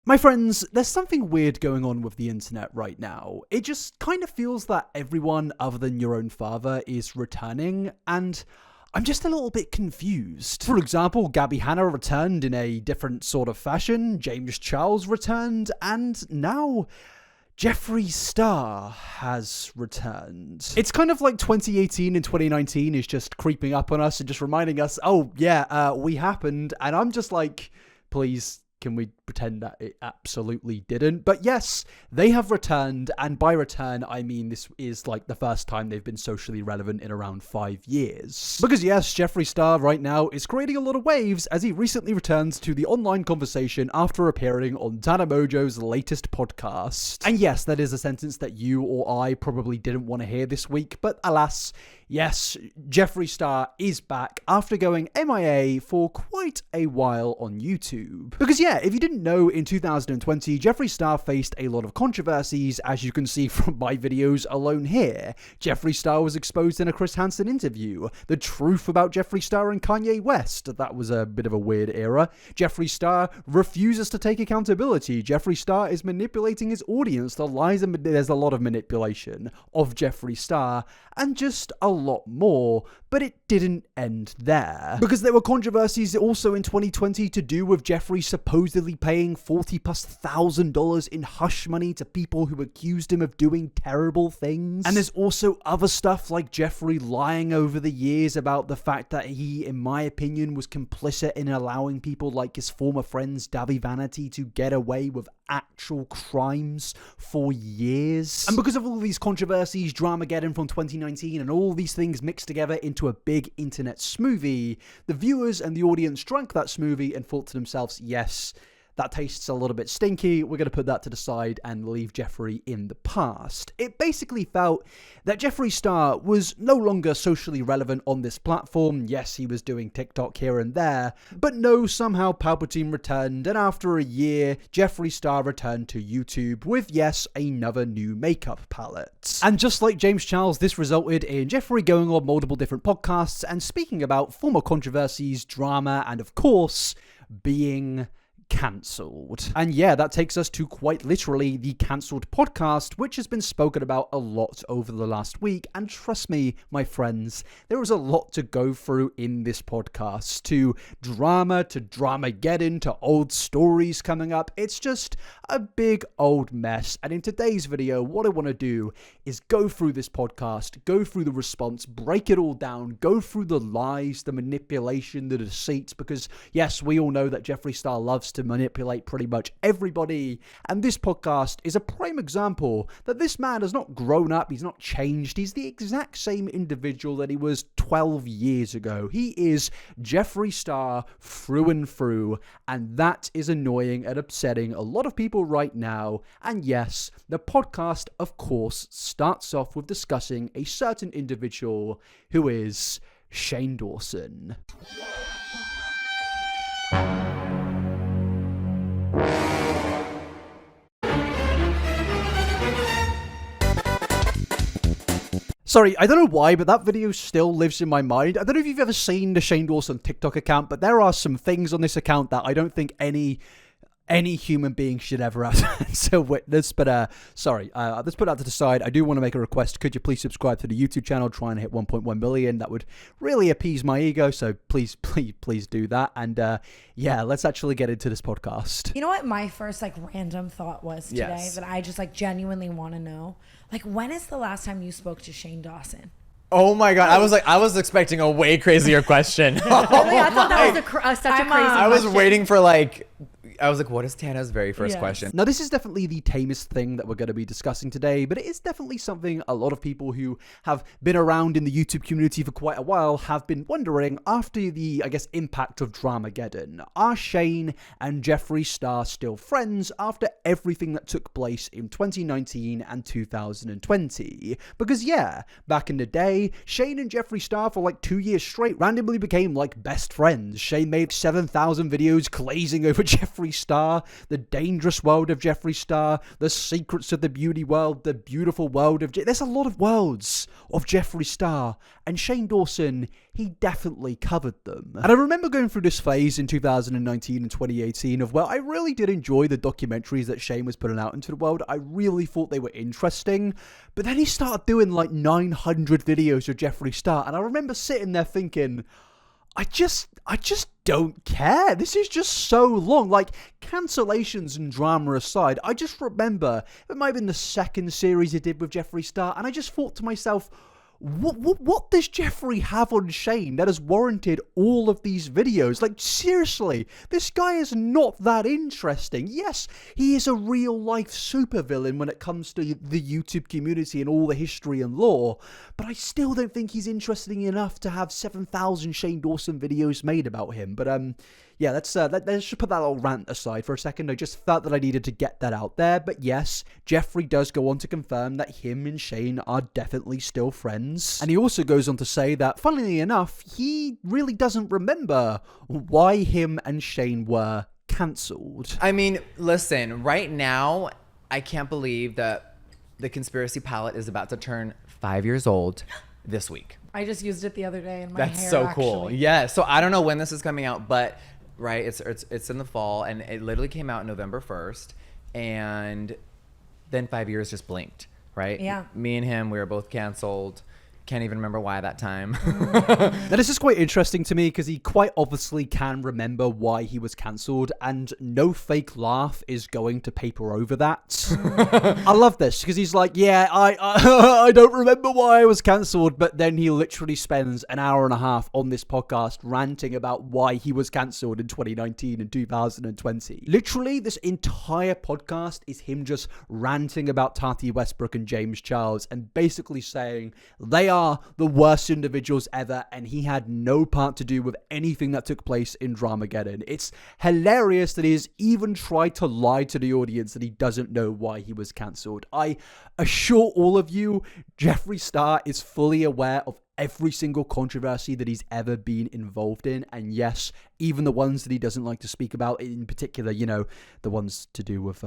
My friends, there's something weird going on with the internet right now. It just kind of feels that everyone other than your own father is returning, and I'm just a little bit confused. For example, Gabby Hanna returned in a different sort of fashion, James Charles returned, and now Jeffree Star has returned. It's kind of like 2018 and 2019 is just creeping up on us and just reminding us, oh yeah, we happened, and I'm just like, please, can we pretend that it absolutely didn't? But yes, they have returned, and by return, I mean this is like the first time they've been socially relevant in around 5 years. Because yes, Jeffree Star right now is creating a lot of waves as he recently returns to the online conversation after appearing on Tana Mongeau's latest podcast. And yes, that is a sentence that you or I probably didn't want to hear this week, but alas, yes, Jeffree Star is back after going MIA for quite a while on YouTube. Because yeah, if you didn't know, in 2020, Jeffree Star faced a lot of controversies, as you can see from my videos alone here. Jeffree Star was exposed in a Chris Hansen interview. The truth about Jeffree Star and Kanye West, that was a bit of a weird era. Jeffree Star refuses to take accountability. Jeffree Star is manipulating his audience. There's a lot of manipulation of Jeffree Star, and just a lot more, but it didn't end there. Because there were controversies also in 2020 to do with Jeffree supposedly paying $40,000+ in hush money to people who accused him of doing terrible things. And there's also other stuff like Jeffree lying over the years about the fact that he, in my opinion, was complicit in allowing people like his former friends Davi Vanity to get away with actual crimes for years. And because of all these controversies, Dramageddon from 2019, and all these things mixed together into a big internet smoothie, the viewers and the audience drank that smoothie and thought to themselves, yes, that tastes a little bit stinky, we're going to put that to the side and leave Jeffree in the past. It basically felt that Jeffree Star was no longer socially relevant on this platform. Yes, he was doing TikTok here and there, but no, somehow Palpatine returned, and after a year, Jeffree Star returned to YouTube with, yes, another new makeup palette. And just like James Charles, this resulted in Jeffree going on multiple different podcasts and speaking about former controversies, drama, and of course, being cancelled. And yeah, that takes us to quite literally the cancelled podcast, which has been spoken about a lot over the last week. And trust me, my friends, there is a lot to go through in this podcast. To drama, to Dramageddon, to old stories coming up. It's just a big old mess. And in today's video, what I want to do is go through this podcast, go through the response, break it all down, go through the lies, the manipulation, the deceit, because yes, we all know that Jeffree Star loves to manipulate pretty much everybody, and this podcast is a prime example that this man has not grown up, he's not changed, he's the exact same individual that he was 12 years ago. He is Jeffree Star through and through, and that is annoying and upsetting a lot of people right now. And yes, the podcast, of course, starts off with discussing a certain individual who is Shane Dawson. Sorry, I don't know why, but that video still lives in my mind. I don't know if you've ever seen the Shane Dawson TikTok account, but there are some things on this account that I don't think any human being should ever have to witness. But sorry, let's put that to the side. I do want to make a request. Could you please subscribe to the YouTube channel, try and hit 1.1 million? That would really appease my ego, so please do that. And yeah, let's actually get into this podcast. You know what my first random thought was today that I just genuinely want to know? When is the last time you spoke to Shane Dawson? Oh my God. I was expecting a way crazier question. Really? I thought that was such a crazy question. I was waiting for I was like, what is Tana's very first question? Now, this is definitely the tamest thing that we're going to be discussing today, but it is definitely something a lot of people who have been around in the YouTube community for quite a while have been wondering after the, impact of Dramageddon. Are Shane and Jeffree Star still friends after everything that took place in 2019 and 2020? Because yeah, back in the day, Shane and Jeffree Star for 2 years straight randomly became best friends. Shane made 7,000 videos glazing over Jeffree Jeffree Star, the dangerous world of Jeffree Star, the secrets of the beauty world, the beautiful world of... There's a lot of worlds of Jeffree Star, and Shane Dawson, he definitely covered them. And I remember going through this phase in 2019 and 2018 of, well, I really did enjoy the documentaries that Shane was putting out into the world. I really thought they were interesting. But then he started doing like 900 videos of Jeffree Star, and I remember sitting there thinking, I just don't care. This is just so long. Like, cancellations and drama aside, I just remember, it might have been the second series he did with Jeffree Star, and I just thought to myself, what does Jeffree have on Shane that has warranted all of these videos? Like, seriously, this guy is not that interesting. Yes, he is a real-life supervillain when it comes to the YouTube community and all the history and lore, but I still don't think he's interesting enough to have 7,000 Shane Dawson videos made about him. But, yeah, let's just put that little rant aside for a second. I just felt that I needed to get that out there. But yes, Jeffree does go on to confirm that him and Shane are definitely still friends. And he also goes on to say that, funnily enough, he really doesn't remember why him and Shane were cancelled. I mean, listen, right now, I can't believe that the conspiracy palette is about to turn 5 years old this week. I just used it the other day in my hair. That's so cool. Actually. Yeah. So I don't know when this is coming out, but right, it's in the fall, and it literally came out November 1st, and then 5 years just blinked. Right. Yeah. Me and him, we were both canceled. Can't even remember why that time. Now, this is quite interesting to me because he quite obviously can remember why he was cancelled, and no fake laugh is going to paper over that. I love this because he's like, yeah, I don't remember why I was cancelled, but then he literally spends an hour and a half on this podcast ranting about why he was cancelled in 2019 and 2020. Literally, this entire podcast is him just ranting about Tati Westbrook and James Charles and basically saying they are the worst individuals ever, and he had no part to do with anything that took place in Dramageddon. It's hilarious that he has even tried to lie to the audience that he doesn't know why he was cancelled. I assure all of you, Jeffree Star is fully aware of every single controversy that he's ever been involved in, and yes, even the ones that he doesn't like to speak about, in particular, you know, the ones to do with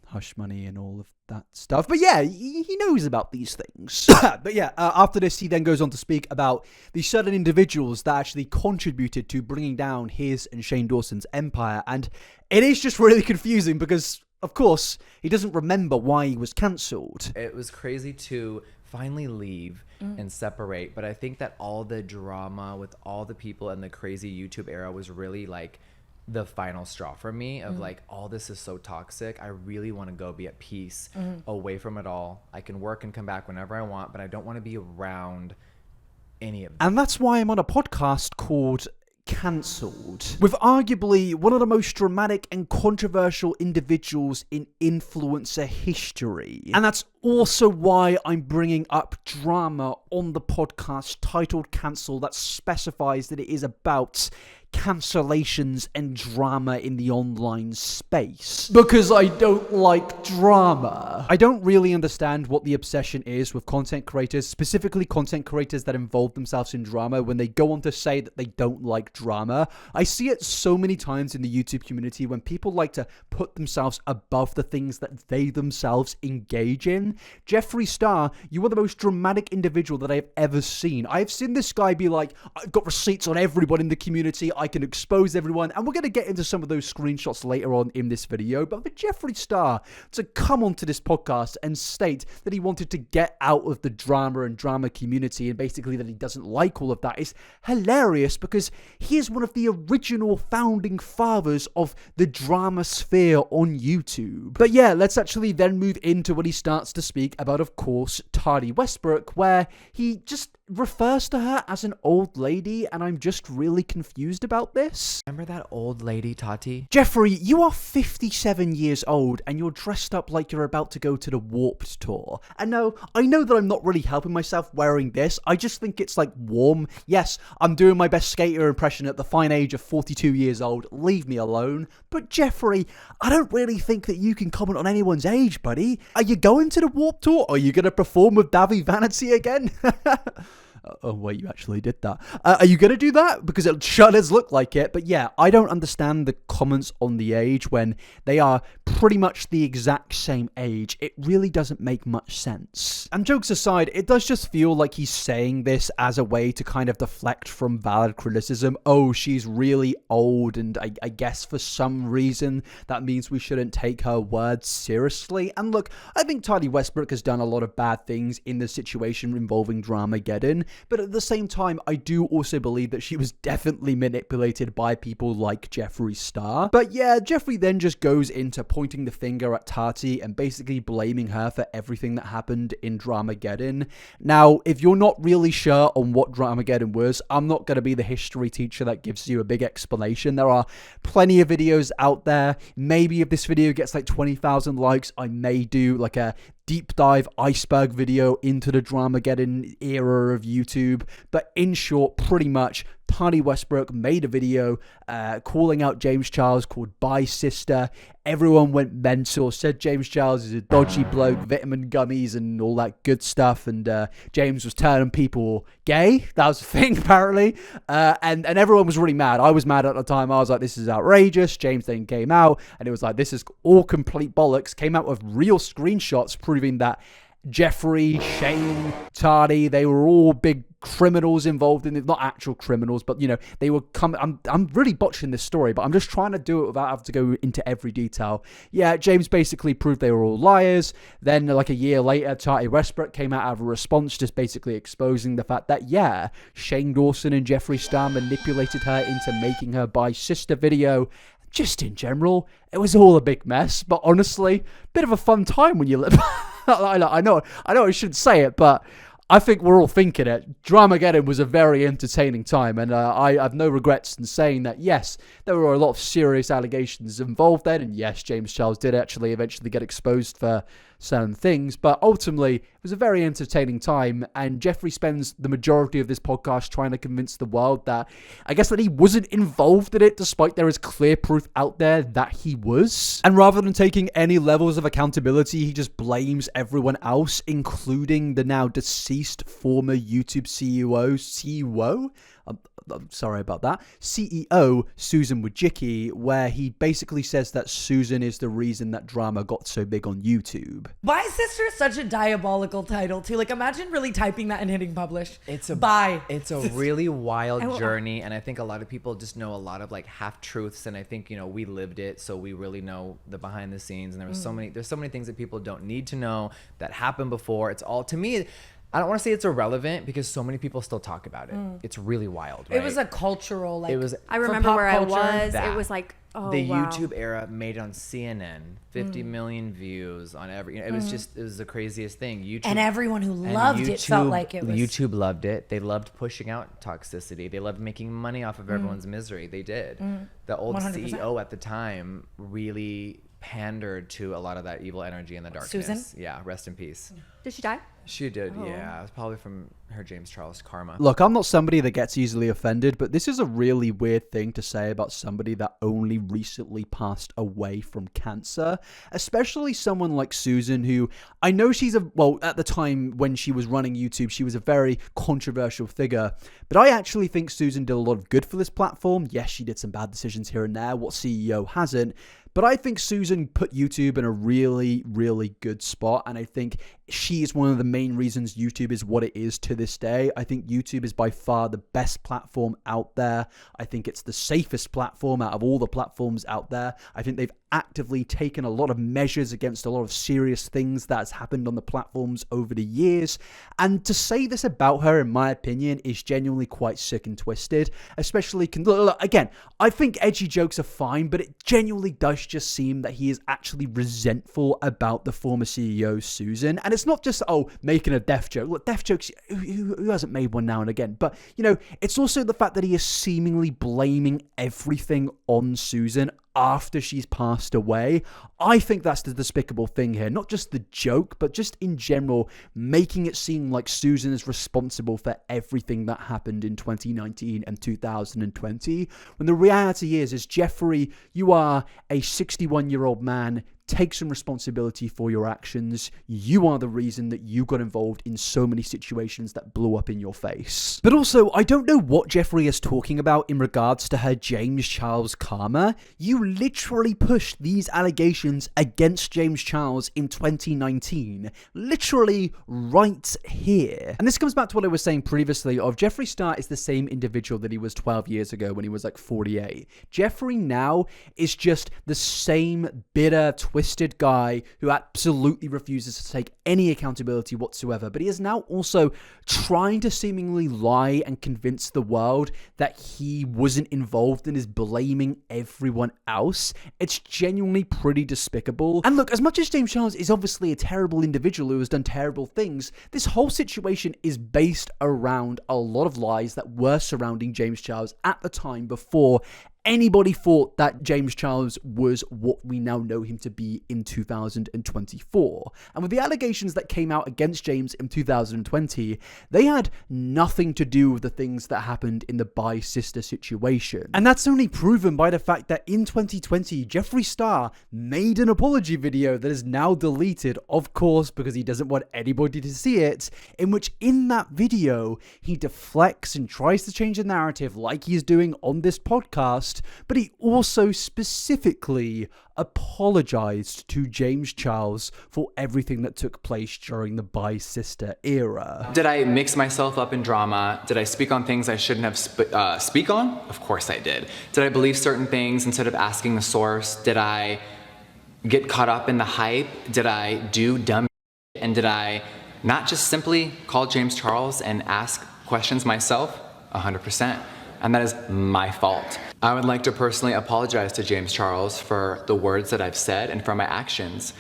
hush money and all of that stuff. But yeah, he knows about these things. But yeah, after this, he then goes on to speak about the certain individuals that actually contributed to bringing down his and Shane Dawson's empire, and it is just really confusing because, of course, he doesn't remember why he was cancelled. It was crazy to finally leave and separate, but I think that all the drama with all the people and the crazy YouTube era was really like the final straw for me of like, all this is so toxic. I really want to go be at peace away from it all. I can work and come back whenever I want, but I don't want to be around any of them. And that's why I'm on a podcast called Cancelled, with arguably one of the most dramatic and controversial individuals in influencer history. And that's also why I'm bringing up drama on the podcast titled Cancel, that specifies that it is about cancellations and drama in the online space. Because I don't like drama. I don't really understand what the obsession is with content creators, specifically content creators that involve themselves in drama, when they go on to say that they don't like drama. I see it so many times in the YouTube community when people like to put themselves above the things that they themselves engage in. Jeffree Star, you are the most dramatic individual that I have ever seen. I've seen this guy be like, I've got receipts on everyone in the community, I can expose everyone, and we're going to get into some of those screenshots later on in this video. But for Jeffree Star to come onto this podcast and state that he wanted to get out of the drama and drama community, and basically that he doesn't like all of that, is hilarious because he is one of the original founding fathers of the drama sphere on YouTube. But yeah, let's actually then move into when he starts to speak about, of course, Tati Westbrook, where he just refers to her as an old lady, and I'm just really confused about this. Remember that old lady, Tati? Jeffree, you are 57 years old and you're dressed up like you're about to go to the Warped Tour. And no, I know that I'm not really helping myself wearing this. I just think it's like warm. Yes, I'm doing my best skater impression at the fine age of 42 years old. Leave me alone. But Jeffree, I don't really think that you can comment on anyone's age, buddy. Are you going to the Warped Tour? Are you going to perform with Davi Vanity again? Oh, wait, you actually did that. Are you going to do that? Because it sure does look like it. But yeah, I don't understand the comments on the age when they are pretty much the exact same age. It really doesn't make much sense. And jokes aside, it does just feel like he's saying this as a way to kind of deflect from valid criticism. Oh, she's really old, and I guess for some reason that means we shouldn't take her words seriously. And look, I think Tati Westbrook has done a lot of bad things in the situation involving Dramageddon. But at the same time, I do also believe that she was definitely manipulated by people like Jeffree Star. But yeah, Jeffree then just goes into pointing the finger at Tati and basically blaming her for everything that happened in Dramageddon. Now, if you're not really sure on what Dramageddon was, I'm not going to be the history teacher that gives you a big explanation. There are plenty of videos out there. Maybe if this video gets like 20,000 likes, I may do like a deep dive iceberg video into the Dramageddon era of YouTube. But in short, pretty much, Tani Westbrook made a video calling out James Charles called Bye Sister. Everyone went mental, said James Charles is a dodgy bloke, vitamin gummies and all that good stuff. And James was turning people gay. That was a thing, apparently. And everyone was really mad. I was mad at the time. I was like, this is outrageous. James then came out and it was like, this is all complete bollocks. Came out with real screenshots proving that Jeffree, Shane, Tati, they were all big criminals involved in it. Not actual criminals, but you know, they were coming. I'm really botching this story, but I'm just trying to do it without having to go into every detail. Yeah, James basically proved they were all liars. Then like a year later, Tati Westbrook came out of a response just basically exposing the fact that yeah, Shane Dawson and Jeffree Star manipulated her into making her Bye Sister video. Just in general, it was all a big mess, but honestly, bit of a fun time when you live. I know I shouldn't say it, but I think we're all thinking it. Dramageddon was a very entertaining time, and I have no regrets in saying that, yes, there were a lot of serious allegations involved then, and yes, James Charles did actually eventually get exposed for certain things, but ultimately, it was a very entertaining time, and Jeffree spends the majority of this podcast trying to convince the world that, I guess, that he wasn't involved in it, despite there is clear proof out there that he was. And rather than taking any levels of accountability, he just blames everyone else, including the now deceased former YouTube CEO, I'm sorry about that, CEO Susan Wojcicki, where he basically says that Susan is the reason that drama got so big on YouTube. Bye Sister is such a diabolical title too. Like imagine really typing that and hitting publish. It's a really wild journey, and I think a lot of people just know a lot of like half truths, and I think, you know, we lived it, so we really know the behind the scenes, and there's so many things that people don't need to know that happened before. It's all, to me, I don't want to say it's irrelevant because so many people still talk about it. It's really wild, right? It was a cultural, like, it was, I remember where culture, I was. that. It was like, oh, the wow. YouTube era made it on CNN, 50 million views on every, you know, it was the craziest thing. YouTube, and everyone who loved it felt like it was. YouTube loved it. They loved pushing out toxicity. They loved making money off of everyone's misery. They did. The old 100%. CEO at the time really pandered to a lot of that evil energy in the darkness. Susan? Yeah, rest in peace. Did she die? She did, yeah. It was probably from her James Charles karma. Look, I'm not somebody that gets easily offended, but this is a really weird thing to say about somebody that only recently passed away from cancer, especially someone like Susan, who I know at the time when she was running YouTube, she was a very controversial figure, but I actually think Susan did a lot of good for this platform. Yes, she did some bad decisions here and there. What CEO hasn't? But I think Susan put YouTube in a really, really good spot. And I think she is one of the main reasons YouTube is what it is to this day. I think YouTube is by far the best platform out there. I think it's the safest platform out of all the platforms out there. I think they've actively taken a lot of measures against a lot of serious things that's happened on the platforms over the years. And to say this about her, in my opinion, is genuinely quite sick and twisted. Especially, again, I think edgy jokes are fine, but it genuinely does just seem that he is actually resentful about the former CEO, Susan. And it's not just, making a death joke. Look, death jokes, who hasn't made one now and again? But, you know, it's also the fact that he is seemingly blaming everything on Susan after she's passed away. I think that's the despicable thing here. Not just the joke, but just in general, making it seem like Susan is responsible for everything that happened in 2019 and 2020. When the reality is Jeffree, you are a 61-year-old man take some responsibility for your actions. You are the reason that you got involved in so many situations that blew up in your face. But also, I don't know what Jeffree is talking about in regards to her James Charles karma. You literally pushed these allegations against James Charles in 2019. Literally right here. And this comes back to what I was saying previously of Jeffree Star is the same individual that he was 12 years ago when he was like 48. Jeffree now is just the same bitter, twisted guy who absolutely refuses to take any accountability whatsoever. But he is now also trying to seemingly lie and convince the world that he wasn't involved and is blaming everyone else. It's genuinely pretty despicable. And look, as much as James Charles is obviously a terrible individual who has done terrible things, this whole situation is based around a lot of lies that were surrounding James Charles at the time before anybody thought that James Charles was what we now know him to be in 2024. And with the allegations that came out against James in 2020, they had nothing to do with the things that happened in the Bi Sister situation. And that's only proven by the fact that in 2020, Jeffree Star made an apology video that is now deleted, of course, because he doesn't want anybody to see it, in which in that video, he deflects and tries to change the narrative like he's doing on this podcast, but he also specifically apologized to James Charles for everything that took place during the Bi Sister era. Did I mix myself up in drama? Did I speak on things I shouldn't have speak on? Of course I did. Did I believe certain things instead of asking the source? Did I get caught up in the hype? Did I do dumb shit? And did I not just simply call James Charles and ask questions myself? 100%. And that is my fault. I would like to personally apologize to James Charles for the words that I've said and for my actions.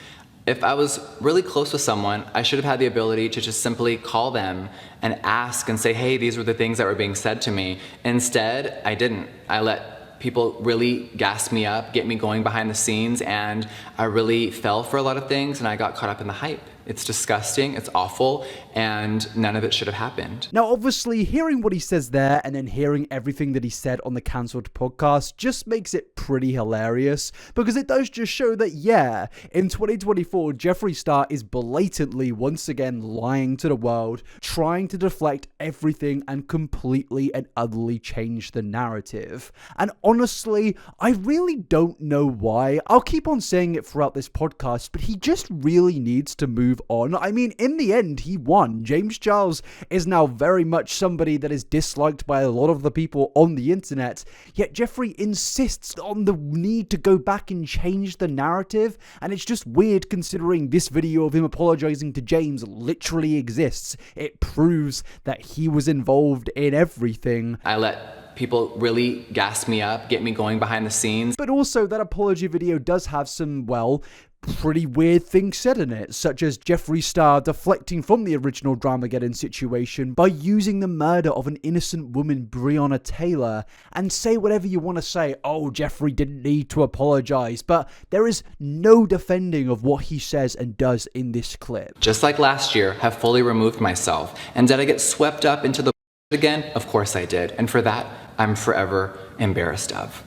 If I was really close with someone, I should have had the ability to just simply call them and ask and say, hey, these were the things that were being said to me. Instead, I didn't. I let people really gas me up, get me going behind the scenes, and I really fell for a lot of things and I got caught up in the hype. It's disgusting, it's awful, and none of it should have happened. Now, obviously, hearing what he says there and then hearing everything that he said on the cancelled podcast just makes it pretty hilarious, because it does just show that, yeah, in 2024, Jeffree Star is blatantly, once again, lying to the world, trying to deflect everything and completely and utterly change the narrative. And honestly, I really don't know why. I'll keep on saying it throughout this podcast, but he just really needs to move on. I mean, in the end, he won. James Charles is now very much somebody that is disliked by a lot of the people on the internet, yet Jeffree insists on the need to go back and change the narrative, and it's just weird considering this video of him apologizing to James literally exists. It proves that he was involved in everything. I let people really gas me up, get me going behind the scenes. But also, that apology video does have some, well, pretty weird things said in it, such as Jeffree Star deflecting from the original Dramageddon situation by using the murder of an innocent woman, Breonna Taylor, and say whatever you want to say, oh, Jeffree didn't need to apologize, but there is no defending of what he says and does in this clip. Just like last year, have fully removed myself. And did I get swept up into the again? Of course I did, and for that, I'm forever embarrassed of.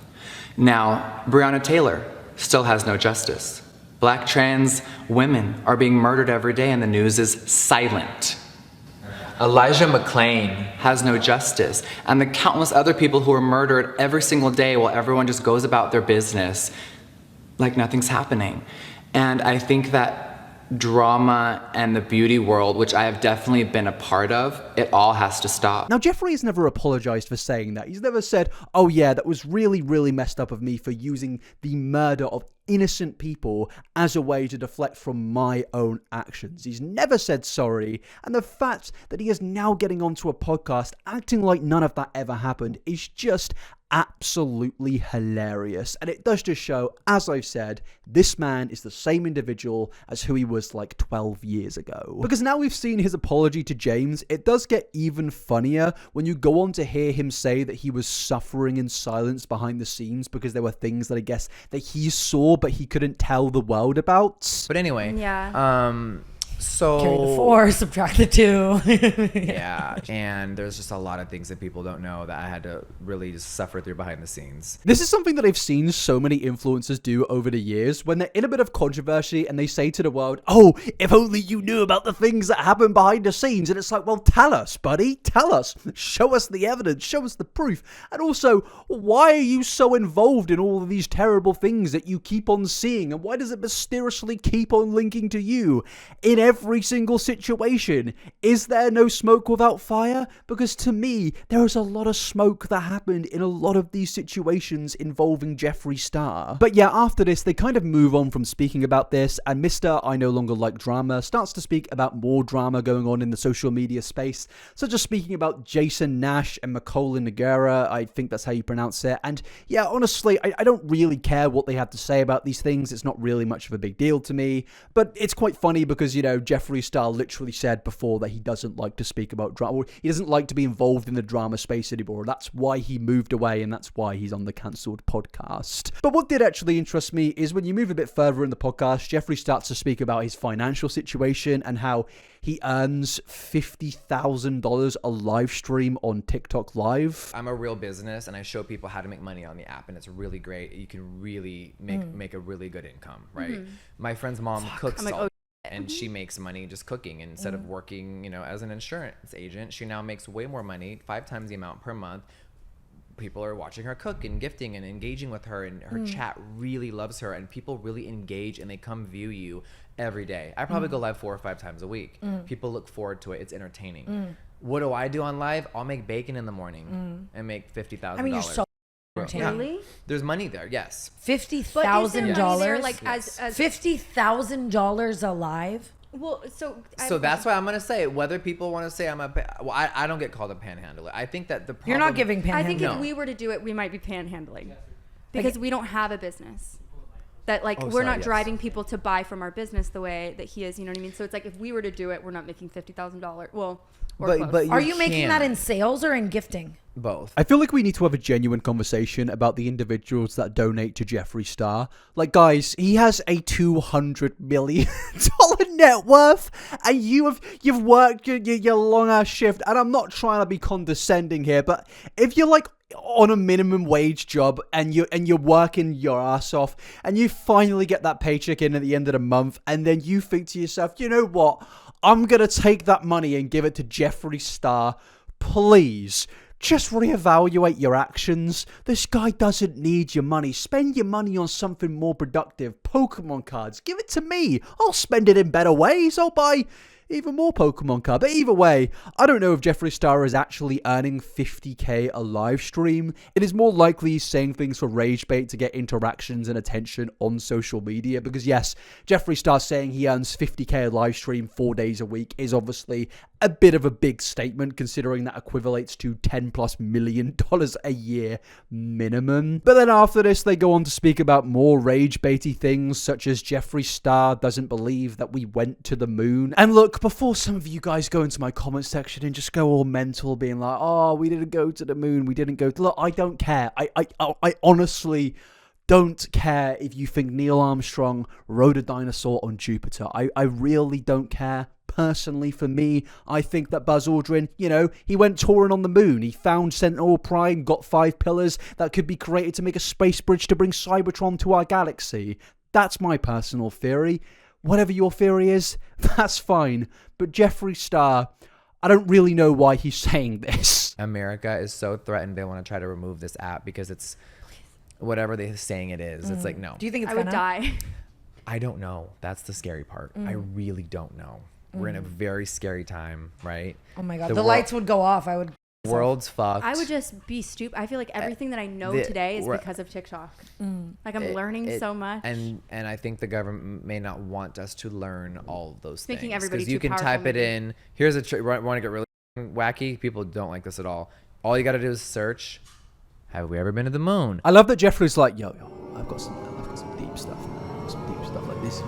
Now, Breonna Taylor still has no justice. Black trans women are being murdered every day and the news is silent. Elijah McClain has no justice, and the countless other people who are murdered every single day while everyone just goes about their business like nothing's happening. And I think that drama and the beauty world, which I have definitely been a part of, it all has to stop. Now, Jeffree has never apologized for saying that. He's never said, oh yeah, that was really, really messed up of me for using the murder of innocent people as a way to deflect from my own actions. He's never said sorry, and the fact that he is now getting onto a podcast acting like none of that ever happened is just absolutely hilarious. And it does just show, as I've said, this man is the same individual as who he was like 12 years ago. Because now we've seen his apology to James, it does get even funnier when you go on to hear him say that he was suffering in silence behind the scenes because there were things that I guess that he saw but he couldn't tell the world about. But anyway, yeah. So carry the 4, subtract the 2. yeah, and there's just a lot of things that people don't know that I had to really just suffer through behind the scenes. This is something that I've seen so many influencers do over the years when they're in a bit of controversy and they say to the world, oh, if only you knew about the things that happen behind the scenes. And it's like, well, tell us, buddy, tell us, show us the evidence, show us the proof. And also, why are you so involved in all of these terrible things that you keep on seeing? And why does it mysteriously keep on linking to you in every single situation? Is there no smoke without fire? Because to me, there is a lot of smoke that happened in a lot of these situations involving Jeffree Star. But yeah, after this, they kind of move on from speaking about this, and Mr. I No Longer Like Drama starts to speak about more drama going on in the social media space, such as speaking about Jason Nash and Macaulay Nogueira, I think that's how you pronounce it. And yeah, honestly, I don't really care what they have to say about these things. It's not really much of a big deal to me, but it's quite funny because, you know, Jeffree Star literally said before that he doesn't like to speak about drama, or he doesn't like to be involved in the drama space anymore. That's why he moved away, and that's why he's on the cancelled podcast. But what did actually interest me is when you move a bit further in the podcast, Jeffree starts to speak about his financial situation and how he earns $50,000 a live stream on TikTok Live. I'm a real business and I show people how to make money on the app, and it's really great. You can really make a really good income, right? My friend's mom cooks and she makes money just cooking. And instead of working, you know, as an insurance agent, she now makes way more money, 5 times the amount per month. People are watching her cook and gifting and engaging with her, and her chat really loves her, and people really engage and they come view you every day. I probably go live 4 or 5 times a week. People look forward to it. It's entertaining. What do I do on live? I'll make bacon in the morning and make $50,000. I mean, you're so entertaining. Really? There's money there, yes. $50,000. Like as $50,000 alive. well, so That's why I'm gonna say, whether people want to say I don't get called a panhandler. I think that the problem, You're not giving panhandling. I think if No. we were to do it, we might be panhandling because we don't have a business. That like Oh, we're sorry, not yes. driving people to buy from our business the way that he is. You know what I mean? So it's like if we were to do it, we're not making $50,000. Well, or close. but Are you making can. that in sales or in gifting? both. I feel like we need to have a genuine conversation about the individuals that donate to Jeffree Star. Like, guys, he has a $200 million net worth, and you've worked your long-ass shift, and I'm not trying to be condescending here, but if you're like on a minimum wage job and you're working your ass off and you finally get that paycheck in at the end of the month, and then you think to yourself, you know what, I'm gonna take that money and give it to Jeffree Star, please just reevaluate your actions. This guy doesn't need your money. Spend your money on something more productive. Pokemon cards, give it to me. I'll spend it in better ways. I'll buy even more Pokemon cards. But either way, I don't know if Jeffree Star is actually earning $50K a live stream. It is more likely he's saying things for rage bait to get interactions and attention on social media. Because yes, Jeffree Star saying he earns $50K a live stream 4 days a week is obviously a bit of a big statement, considering that equivalates to $10+ million a year minimum. But then after this, they go on to speak about more rage baity things, such as Jeffree Star doesn't believe that we went to the moon. And look, before some of you guys go into my comment section and just go all mental, being like, oh, we didn't go to the moon, we didn't go to... Look, I don't care. I honestly don't care if you think Neil Armstrong rode a dinosaur on Jupiter. I really don't care. Personally, for me, I think that Buzz Aldrin, he went touring on the moon. He found Sentinel Prime, got 5 pillars that could be created to make a space bridge to bring Cybertron to our galaxy. That's my personal theory. Whatever your theory is, that's fine. But Jeffree Star, I don't really know why he's saying this. America is so threatened they want to try to remove this app because it's whatever they're saying it is. It's like, no. Do you think it's I would gonna? die. I don't know. That's the scary part. I really don't know. We're in a very scary time, right? Oh my God. The lights would go off. I would... World's fucked. I would just be stupid. I feel like everything that I know today is because of TikTok. Like I'm learning so much. And I think the government may not want us to learn all of those Making things. everybody Because you too can powerful, type it maybe. in. Here's a want to get really wacky? People don't like this at all. All you got to do is search, have we ever been to the moon? I love that Jeffree's like, yo, I've got some deep stuff. Some deep stuff like this. To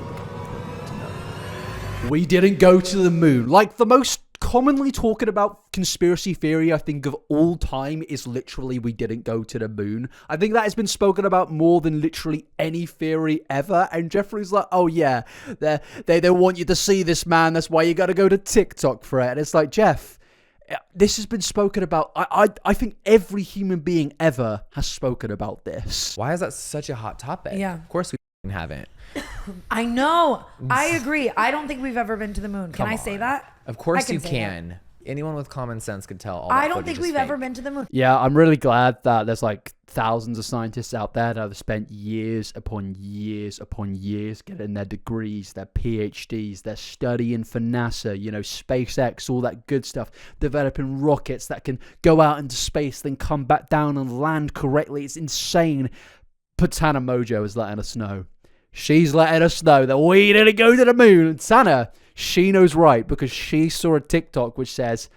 know. We didn't go to the moon. Like the most commonly talking about conspiracy theory I think of all time is literally we didn't go to the moon. I think that has been spoken about more than literally any theory ever. And Jeffree's like, oh yeah, they want you to see this, man. That's why you got to go to TikTok for it. And it's like, Jeff, this has been spoken about. I think every human being ever has spoken about this. Why is that such a hot topic? Yeah. Of course we haven't. I know. I agree. I don't think we've ever been to the moon. Can I say that? Of course I you say can. that. Anyone with common sense could tell all that I don't footage think is we've fake. ever been to the moon. Yeah, I'm really glad that there's like thousands of scientists out there that have spent years upon years upon years getting their degrees, their PhDs, they're studying for NASA, you know, SpaceX, all that good stuff, developing rockets that can go out into space, then come back down and land correctly. It's insane. But Tana Mongeau is letting us know. She's letting us know that we didn't go to the moon. And Tana, she knows right because she saw a TikTok which says,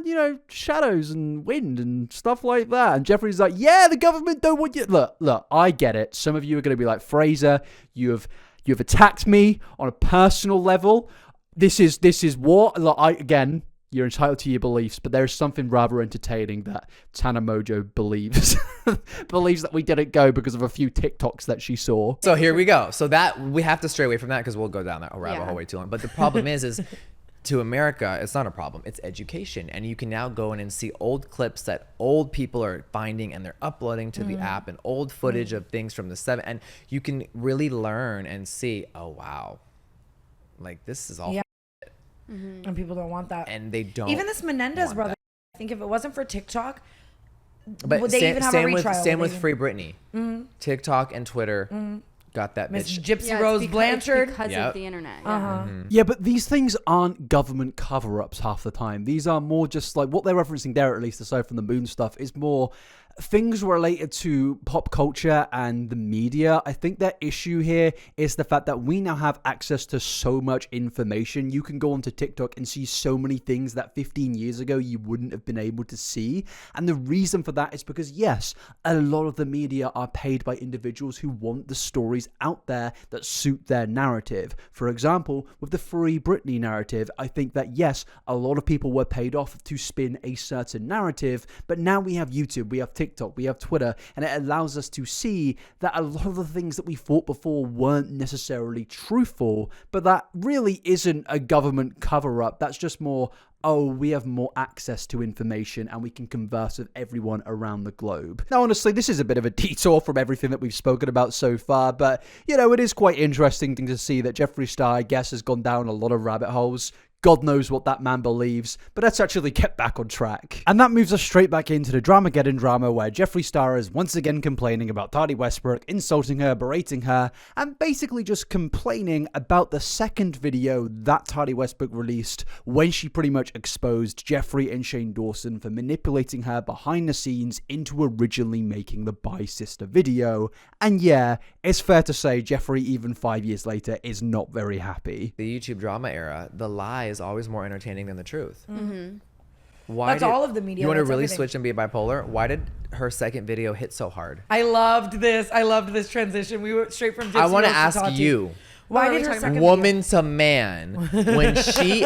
you know, shadows and wind and stuff like that. And Jeffree's like, yeah, the government don't want you. Look, I get it. Some of you are going to be like, Fraser, you've attacked me on a personal level. This is what, like, again, you're entitled to your beliefs, but there's something rather entertaining that Tana Mongeau believes that we didn't go because of a few TikToks that she saw. So here we go. So that we have to stray away from that because we'll go down that rabbit hole way too long. But the problem is to America, it's not a problem. It's education. And you can now go in and see old clips that old people are finding and they're uploading to the app and old footage of things from the 70s. And you can really learn and see, oh, wow, like this is all. Yeah. And people don't want that. And they don't. Even this Menendez want brother, that. I think if it wasn't for TikTok, But would they even have a retrial? Same with Free Britney. TikTok and Twitter got that Miss bitch. Gypsy Rose Blanchard. Because Yep. of the internet. Yeah, but these things aren't government cover-ups half the time. These are more just like what they're referencing there, at least aside from the moon stuff, is more things related to pop culture and the media. I think their issue here is the fact that we now have access to so much information. You can go onto TikTok and see so many things that 15 years ago you wouldn't have been able to see. And the reason for that is because, yes, a lot of the media are paid by individuals who want the stories out there that suit their narrative. For example, with the Free Britney narrative, I think that, yes, a lot of people were paid off to spin a certain narrative, but now we have YouTube, we have TikTok, we have Twitter, and it allows us to see that a lot of the things that we thought before weren't necessarily truthful, but that really isn't a government cover-up. That's just more, oh, we have more access to information and we can converse with everyone around the globe. Now, honestly, this is a bit of a detour from everything that we've spoken about so far, but, you know, it is quite interesting to see that Jeffree Star, I guess, has gone down a lot of rabbit holes. God knows what that man believes, but let's actually get back on track. And that moves us straight back into the Dramageddon drama where Jeffree Star is once again complaining about Tati Westbrook, insulting her, berating her, and basically just complaining about the second video that Tati Westbrook released when she pretty much exposed Jeffree and Shane Dawson for manipulating her behind the scenes into originally making the Bye Sister video. And yeah, it's fair to say Jeffree, even 5 years later, is not very happy. The YouTube drama era, the lie is always more entertaining than the truth. Why That's all of the media. You want to That's really everything. switch and be bipolar? Why did her second video hit so hard? I loved this transition. We went straight from Gypsy I want to Rose ask Tati. you, Why What are we did her talking second woman to man, when she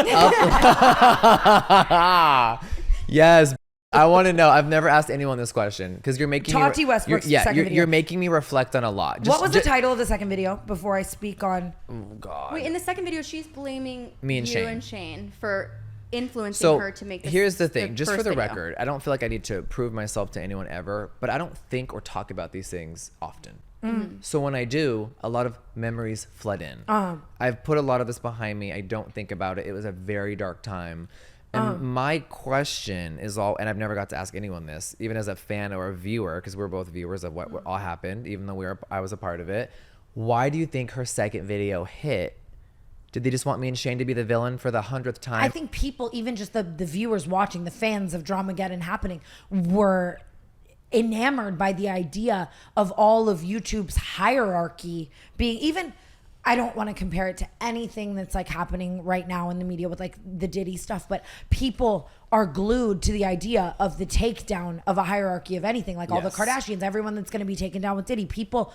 yes, I want to know. I've never asked anyone this question because you're making Tati Westbrook's second video. you're making me reflect on a lot. What was the title of the second video before I speak on? Oh God. Wait, in the second video, she's blaming Me and you Shane. and Shane for influencing So her to make this. here's the thing, just for first the video. record, I don't feel like I need to prove myself to anyone ever, but I don't think or talk about these things often. So when I do, a lot of memories flood in. I've put a lot of this behind me. I don't think about it. It was a very dark time. And my question is all, and I've never got to ask anyone this, even as a fan or a viewer, because we're both viewers of what all happened, even though I was a part of it. Why do you think her second video hit? Did they just want me and Shane to be the villain for the 100th time? I think people, even just the viewers watching, the fans of Dramageddon happening, were enamored by the idea of all of YouTube's hierarchy being even. I don't want to compare it to anything that's like happening right now in the media with like the Diddy stuff, but people are glued to the idea of the takedown of a hierarchy of anything, like all the Yes. Kardashians, everyone that's going to be taken down with Diddy. People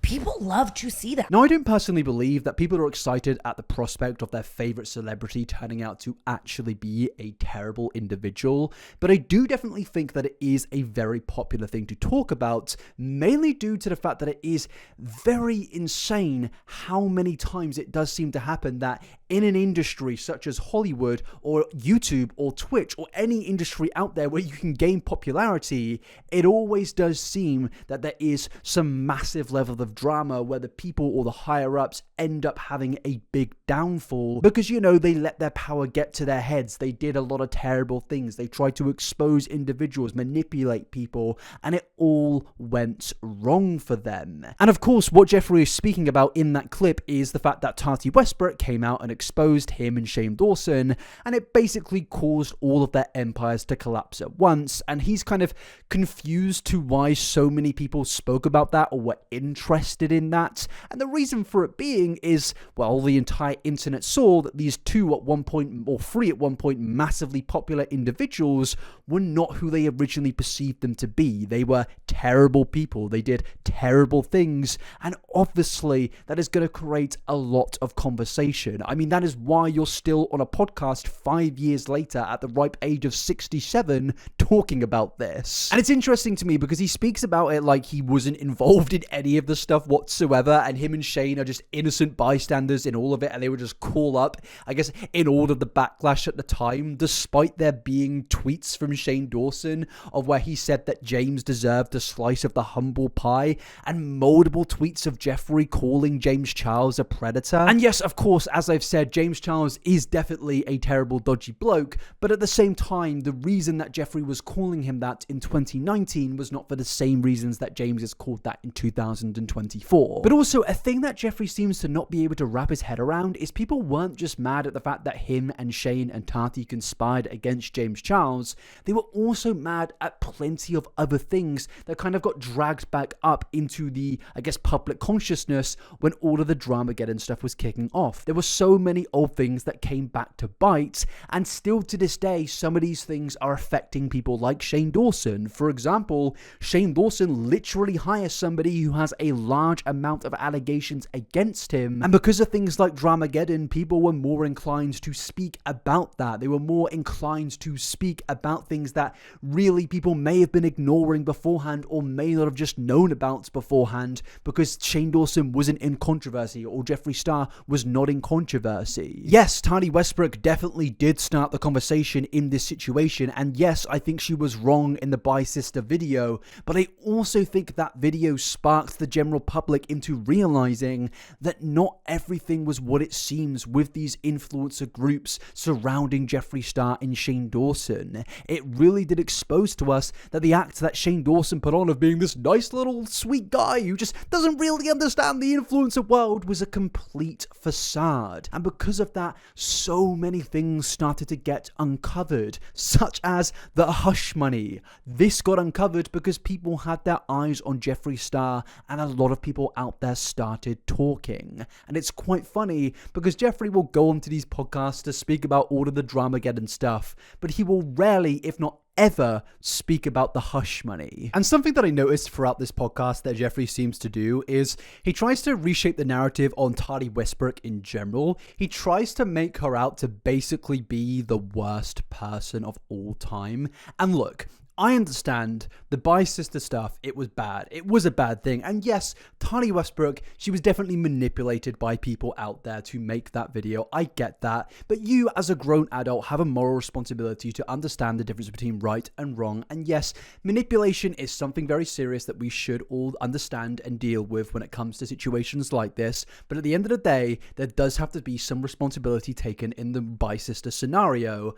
people love to see that. Now, I don't personally believe that people are excited at the prospect of their favorite celebrity turning out to actually be a terrible individual, but I do definitely think that it is a very popular thing to talk about, mainly due to the fact that it is very insane how many times it does seem to happen that in an industry such as Hollywood or YouTube or Twitch or any industry out there where you can gain popularity, it always does seem that there is some massive level of drama where the people or the higher ups end up having a big downfall because, you know, they let their power get to their heads. They did a lot of terrible things. They tried to expose individuals, manipulate people, and it all went wrong for them. And of course, what Jeffree is speaking about in that clip is the fact that Tati Westbrook came out and exposed him and Shane Dawson, and it basically caused all of their empires to collapse at once. And he's kind of confused to why so many people spoke about that or were interested in that. And the reason for it being is, well, the entire internet saw that these two at one point, or three at one point, massively popular individuals were not who they originally perceived them to be. They were terrible people. They did terrible things. And obviously, that is going to create a lot of conversation. I mean, that is why you're still on a podcast 5 years later at the ripe age of 67 talking about this. And it's interesting to me because he speaks about it like he wasn't involved in any of the stuff whatsoever, and him and Shane are just innocent bystanders in all of it, and they were just call up, I guess, in all of the backlash at the time, despite there being tweets from Shane Dawson of where he said that James deserved a slice of the humble pie, and multiple tweets of Jeffree calling James Charles a predator. And yes, of course, as I've said, James Charles is definitely a terrible, dodgy bloke, but at the same time, the reason that Jeffree was calling him that in 2019 was not for the same reasons that James is called that in 2024. But also, a thing that Jeffree seems to not be able to wrap his head around is people weren't just mad at the fact that him and Shane and Tati conspired against James Charles, they were also mad at plenty of other things that kind of got dragged back up into the, I guess, public consciousness when all of the Dramageddon stuff was kicking off. There were so many old things that came back to bite, and still to this day, some of these things are affecting people like Shane Dawson. For example, Shane Dawson literally hires somebody who has a large amount of allegations against him, and because of things like Dramageddon, people were more inclined to speak about that. They were more inclined to speak about things that really people may have been ignoring beforehand or may not have just known about beforehand because Shane Dawson wasn't in controversy or Jeffree Star was not in controversy. Yes, Tati Westbrook definitely did start the conversation in this situation, and yes, I think she was wrong in the Bi Sister video, but I also think that video sparked the general public into realizing that not everything was what it seems with these influencer groups surrounding Jeffree Star and Shane Dawson. It really did expose to us that the act that Shane Dawson put on of being this nice little sweet guy who just doesn't really understand the influencer world was a complete facade. And because of that, so many things started to get uncovered, such as the hush money. This got uncovered because people had their eyes on Jeffree Star, and a lot of people out there started talking. And it's quite funny because Jeffree will go onto these podcasts to speak about all of the Dramageddon stuff, but he will rarely, if not ever, speak about the hush money. And something that I noticed throughout this podcast that Jeffree seems to do is he tries to reshape the narrative on Tati Westbrook in general. He tries to make her out to basically be the worst person of all time. And look, I understand the Bi Sister stuff, it was bad. It was a bad thing. And yes, Tati Westbrook, she was definitely manipulated by people out there to make that video. I get that. But you, as a grown adult, have a moral responsibility to understand the difference between right and wrong. And yes, manipulation is something very serious that we should all understand and deal with when it comes to situations like this. But at the end of the day, there does have to be some responsibility taken in the Bi Sister scenario.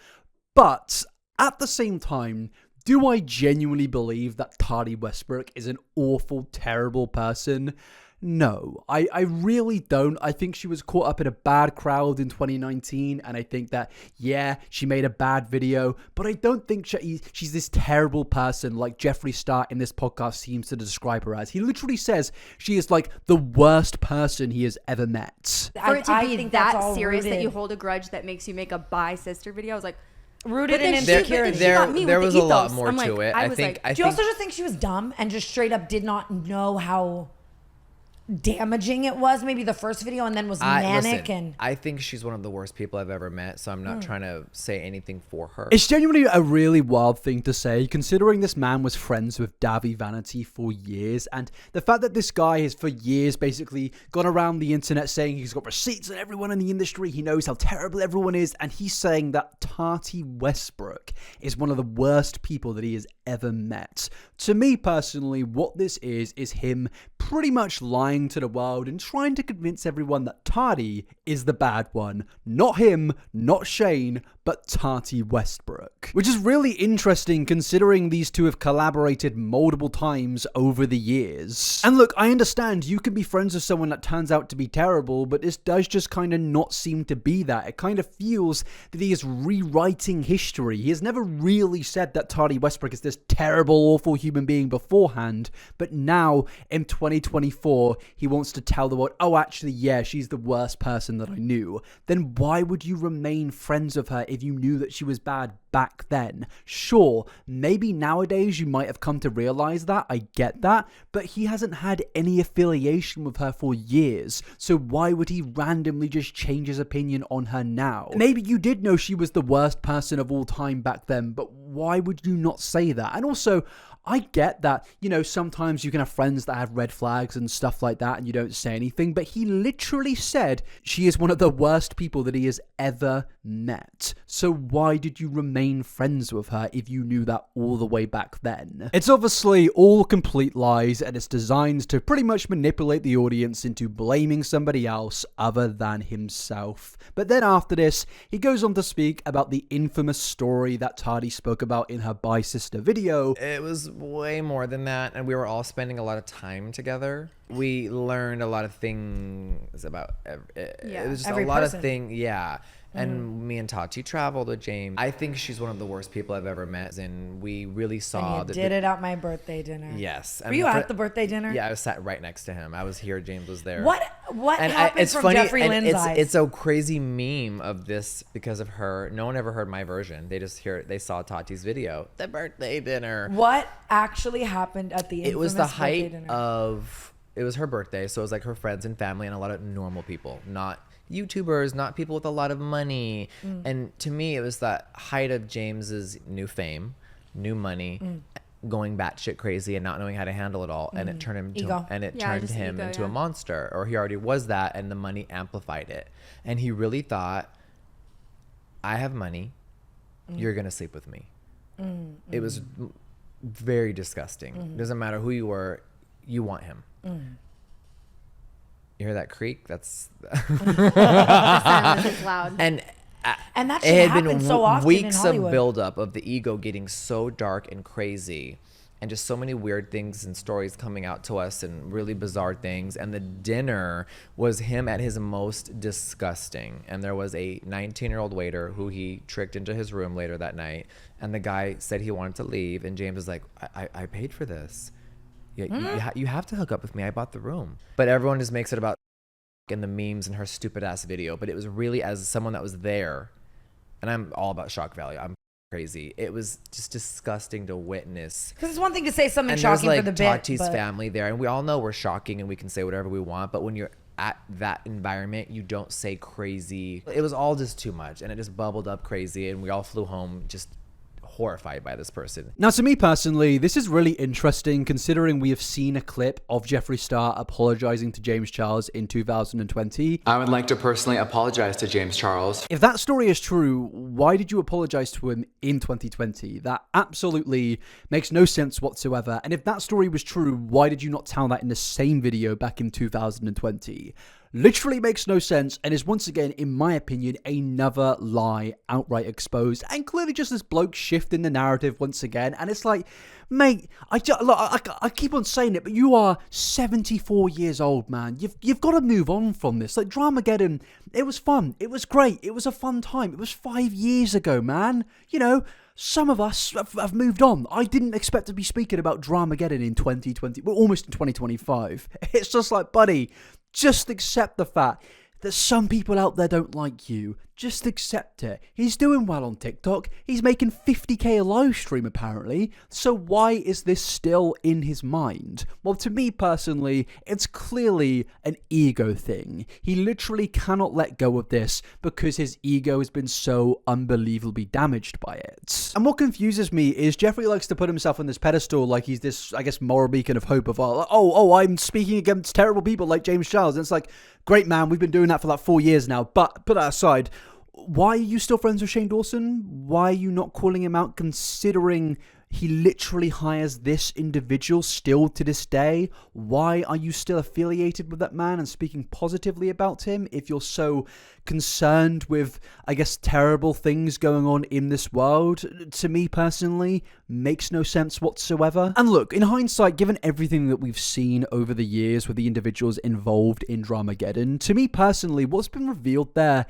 But at the same time, do I genuinely believe that Tati Westbrook is an awful, terrible person? No, I really don't. I think she was caught up in a bad crowd in 2019, and I think that, yeah, she made a bad video, but I don't think she's this terrible person like Jeffree Star in this podcast seems to describe her as. He literally says she is like the worst person he has ever met. For it to I be think that that's all serious that rooted. you hold a grudge that makes you make a Bi Sister video, I was like, Rooted in then insecurity. she got me There with was the a lot ethos. more I'm to like, it. I I was think. like, Do you also just think she was dumb and just straight up did not know how damaging it was, maybe the first video, and then was manic. Listen, I think she's one of the worst people I've ever met, so I'm not trying to say anything for her. It's genuinely a really wild thing to say, considering this man was friends with Davi Vanity for years, and the fact that this guy has for years basically gone around the internet saying he's got receipts on everyone in the industry, he knows how terrible everyone is, and he's saying that Tati Westbrook is one of the worst people that he has ever met. To me personally, what this is him pretty much lying to the world and trying to convince everyone that Tati is the bad one. Not him, not Shane, but Tati Westbrook. Which is really interesting considering these two have collaborated multiple times over the years. And look, I understand you can be friends with someone that turns out to be terrible, but this does just kind of not seem to be that. It kind of feels that he is rewriting history. He has never really said that Tati Westbrook is this terrible, awful human being beforehand, but now in 2024, he wants to tell the world, oh, actually, yeah, she's the worst person that I knew. Then why would you remain friends with her if you knew that she was bad back then? Sure, maybe nowadays you might have come to realize that, I get that, but he hasn't had any affiliation with her for years, so why would he randomly just change his opinion on her now? Maybe you did know she was the worst person of all time back then, but why would you not say that? And also, I get that, you know, sometimes you can have friends that have red flags and stuff like that and you don't say anything, but he literally said she is one of the worst people that he has ever met. So why did you remain friends with her if you knew that all the way back then? It's obviously all complete lies, and it's designed to pretty much manipulate the audience into blaming somebody else other than himself. But then after this, he goes on to speak about the infamous story that Tati spoke about in her Bye Sister video. It was way more than that, and we were all spending a lot of time together. We learned a lot of things about it was just a lot of things, and me and Tati traveled with James. I think she's one of the worst people I've ever met, and we really saw and you did it at my birthday dinner. Yes. Were you at the birthday dinner? Yeah, I was sat right next to him. I was here, James was there. What and happened it's from funny, Jeffree Lynn's eyes? It's a crazy meme of this because of her. No one ever heard my version. They just they saw Tati's video, the birthday dinner. What actually happened at the infamous It was the birthday height dinner? of, it was her birthday, so it was like her friends and family and a lot of normal people, not YouTubers, not people with a lot of money. And to me, it was that height of James's new fame, new money, going batshit crazy and not knowing how to handle it all, and it turned him turned him into a monster, or he already was that, and the money amplified it. And he really thought, I have money, you're gonna sleep with me. It was very disgusting. Doesn't matter who you were, you want him. You hear that creak? That's The silence is loud. and that it shit had been happens so often in weeks of Hollywood. buildup of the ego getting so dark and crazy, and just so many weird things and stories coming out to us, and really bizarre things. And the dinner was him at his most disgusting. And there was a 19-year-old waiter who he tricked into his room later that night, and the guy said he wanted to leave, and James was like, I paid for this. Yeah, you have to hook up with me. I bought the room. But everyone just makes it about in the memes and her stupid ass video. But it was really, as someone that was there, and I'm all about shock value. I'm crazy. It was just disgusting to witness. Because it's one thing to say something And shocking there's for the bit, Tati's but family there, and we all know we're shocking and we can say whatever we want. But when you're at that environment, you don't say crazy. It was all just too much, and it just bubbled up crazy, and we all flew home just horrified by this person. Now, to me personally, this is really interesting considering we have seen a clip of Jeffree Star apologizing to James Charles in 2020. I would like to personally apologize to James Charles. If that story is true, why did you apologize to him in 2020? That absolutely makes no sense whatsoever. And if that story was true, why did you not tell that in the same video back in 2020? Literally makes no sense, and is once again, in my opinion, another lie outright exposed, and clearly just this bloke shifting the narrative once again. And it's like, mate, I keep on saying it, but you are 74 years old, man. You've got to move on from this. Like, Dramageddon, it was fun, it was great, it was a fun time. It was 5 years ago, man. You know, some of us have moved on. I didn't expect to be speaking about Dramageddon in 2020, well, almost in 2025. It's just like, buddy, just accept the fact that some people out there don't like you. Just accept it. He's doing well on TikTok. He's making 50k a live stream apparently. So why is this still in his mind? Well, to me personally, it's clearly an ego thing. He literally cannot let go of this because his ego has been so unbelievably damaged by it. And what confuses me is Jeffree likes to put himself on this pedestal like he's this, I guess, moral beacon of hope of, I'm speaking against terrible people like James Charles. And it's like, great man, we've been doing that for like 4 years now, but put that aside. Why are you still friends with Shane Dawson? Why are you not calling him out considering he literally hires this individual still to this day? Why are you still affiliated with that man and speaking positively about him if you're so concerned with, I guess, terrible things going on in this world? To me personally, makes no sense whatsoever. And look, in hindsight, given everything that we've seen over the years with the individuals involved in Dramageddon, to me personally, what's been revealed there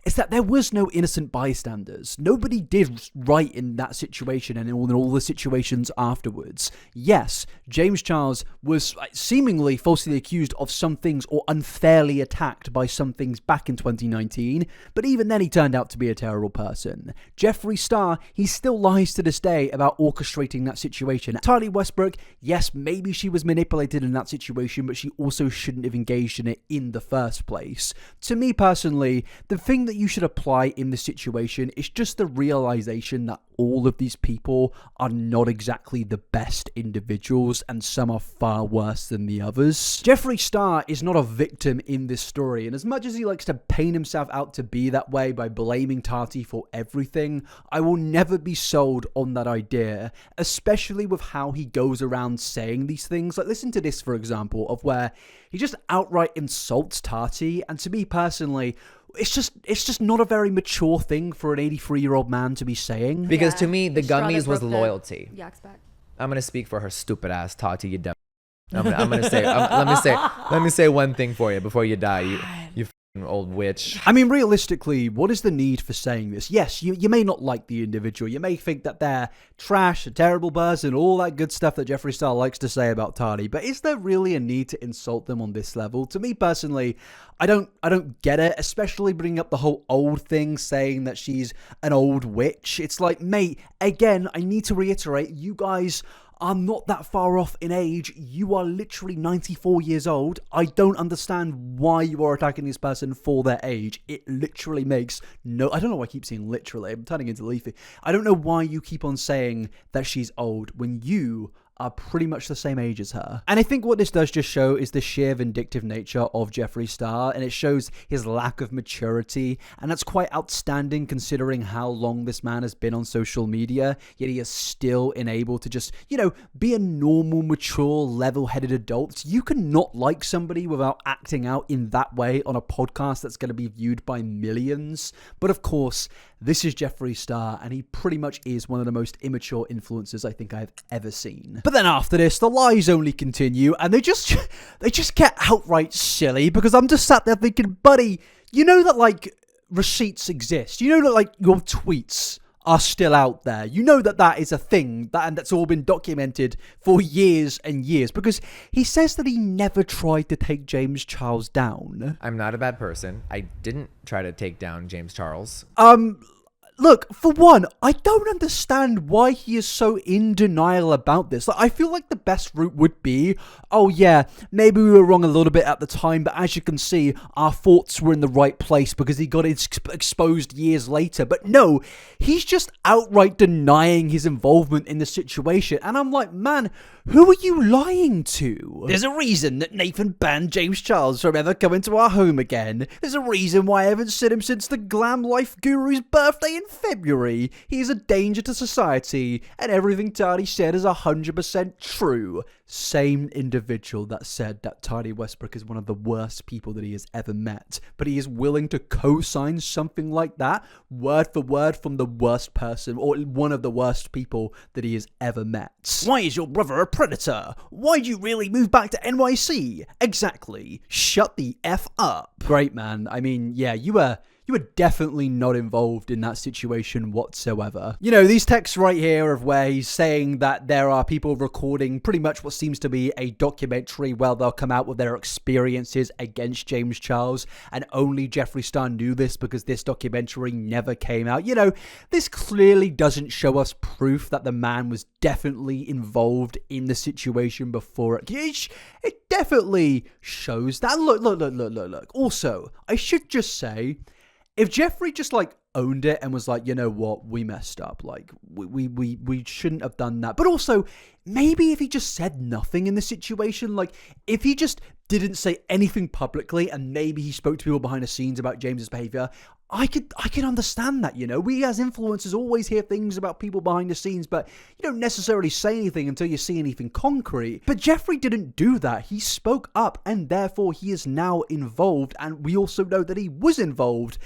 is that there was no innocent bystanders. Nobody did right in that situation and in all the situations afterwards. Yes, James Charles was seemingly falsely accused of some things or unfairly attacked by some things back in 2019, but even then he turned out to be a terrible person. Jeffree Star, he still lies to this day about orchestrating that situation. Tati Westbrook, yes, maybe she was manipulated in that situation, but she also shouldn't have engaged in it in the first place. To me personally, the thing that you should apply in this situation is just the realization that all of these people are not exactly the best individuals and some are far worse than the others. Jeffree Star is not a victim in this story, and as much as he likes to paint himself out to be that way by blaming Tati for everything, I will never be sold on that idea, especially with how he goes around saying these things. Like, listen to this, for example, of where he just outright insults Tati, and to me personally, it's just not a very mature thing for an 83-year-old man to be saying. Because to me, the straw that gummies was broke the loyalty. Yak's back. I'm gonna speak for her stupid ass, Tati. You dumb. I'm gonna say. Let me say one thing for you before you die. You f***ing old witch. I mean, realistically, what is the need for saying this? Yes, you may not like the individual. You may think that they're trash, a terrible person, all that good stuff that Jeffree Star likes to say about Tati. But is there really a need to insult them on this level? To me personally, I don't get it, especially bringing up the whole old thing, saying that she's an old witch. It's like, mate, again, I need to reiterate, you guys are not that far off in age. You are literally 94 years old. I don't understand why you are attacking this person for their age. It literally makes no... I don't know why I keep saying literally. I'm turning into Leafy. I don't know why you keep on saying that she's old when you are pretty much the same age as her. And I think what this does just show is the sheer vindictive nature of Jeffree Star, and it shows his lack of maturity, and that's quite outstanding considering how long this man has been on social media, yet he is still unable to just, be a normal, mature, level-headed adult. You can not like somebody without acting out in that way on a podcast that's going to be viewed by millions. But of course, this is Jeffree Star, and he pretty much is one of the most immature influencers I think I've ever seen. But then after this, the lies only continue, and they just get outright silly, because I'm just sat there thinking, buddy, you know that, receipts exist. You know that, your tweets are still out there. You know that is a thing, and that's all been documented for years and years, because he says that he never tried to take James Charles down. I'm not a bad person. I didn't try to take down James Charles. Look, for one, I don't understand why he is so in denial about this. I feel like the best route would be, oh yeah, maybe we were wrong a little bit at the time, but as you can see, our thoughts were in the right place because he got exposed years later. But no, he's just outright denying his involvement in the situation. And I'm like, man, who are you lying to? There's a reason that Nathan banned James Charles from ever coming to our home again. There's a reason why I haven't seen him since the Glam Life Guru's birthday in February. He is a danger to society, and everything Tati said is 100% true. Same individual that said that Tati Westbrook is one of the worst people that he has ever met, but he is willing to co-sign something like that, word for word, from the worst person, or one of the worst people that he has ever met. Why is your brother a predator? Why'd you really move back to NYC? Exactly. Shut the F up. Great, man. I mean, yeah, you were You were definitely not involved in that situation whatsoever. You know, these texts right here of where he's saying that there are people recording pretty much what seems to be a documentary where they'll come out with their experiences against James Charles, and only Jeffree Star knew this because this documentary never came out. You know, this clearly doesn't show us proof that the man was definitely involved in the situation before it. It definitely shows that. Look. Also, I should just say, if Jeffree just like owned it and was like, you know what, we messed up, like we shouldn't have done that. But also, maybe if he just said nothing in the situation, like if he just didn't say anything publicly and maybe he spoke to people behind the scenes about James's behavior, I could understand that, you know. We as influencers always hear things about people behind the scenes, but you don't necessarily say anything until you see anything concrete. But Jeffree didn't do that. He spoke up, and therefore he is now involved, and we also know that he was involved.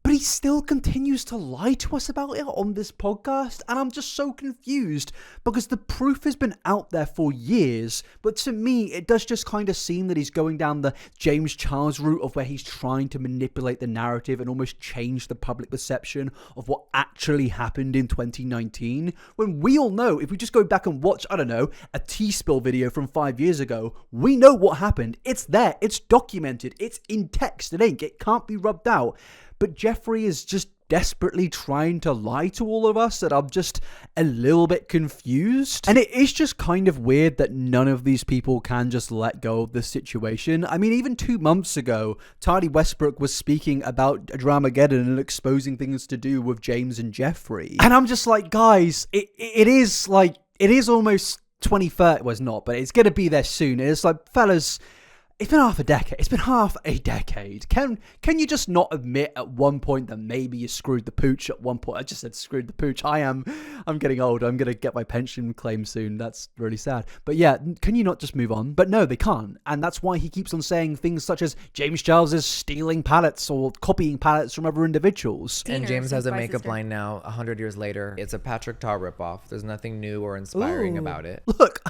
But he still continues to lie to us about it on this podcast, and I'm just so confused because the proof has been out there for years, but to me, it does just kind of seem that he's going down the James Charles route of where he's trying to manipulate the narrative and almost change the public perception of what actually happened in 2019, when we all know, if we just go back and watch, I don't know, a tea spill video from 5 years ago, we know what happened. It's there, it's documented, it's in text and ink, it can't be rubbed out. But Jeffree is just desperately trying to lie to all of us, that I'm just a little bit confused. And it is just kind of weird that none of these people can just let go of this situation. I mean, even 2 months ago, Tati Westbrook was speaking about Dramageddon and exposing things to do with James and Jeffree. And I'm just like, guys, it is almost 2030. Well, it's not, but it's going to be there soon. It's like, fellas, it's been half a decade. It's been half a decade. Can you just not admit at one point that maybe you screwed the pooch at one point? I just said screwed the pooch. I'm getting old. I'm going to get my pension claim soon. That's really sad. But yeah, can you not just move on? But no, they can't. And that's why he keeps on saying things such as James Charles is stealing palettes or copying palettes from other individuals. And James has a makeup line now 100 years later. It's a Patrick Ta ripoff. There's nothing new or inspiring about it. Look,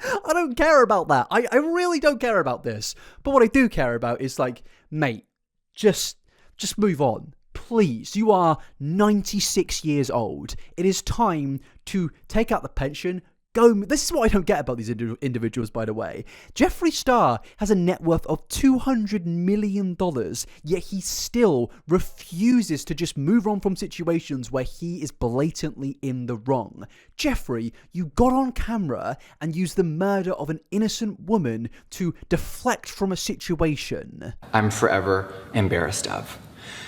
I don't care about that. I really don't care about this. But what I do care about is like, mate, just move on. Please. You are 96 years old. It is time to take out the pension. This is what I don't get about these individuals, by the way. Jeffree Star has a net worth of $200 million, yet he still refuses to just move on from situations where he is blatantly in the wrong. Jeffree, you got on camera and used the murder of an innocent woman to deflect from a situation I'm forever embarrassed of.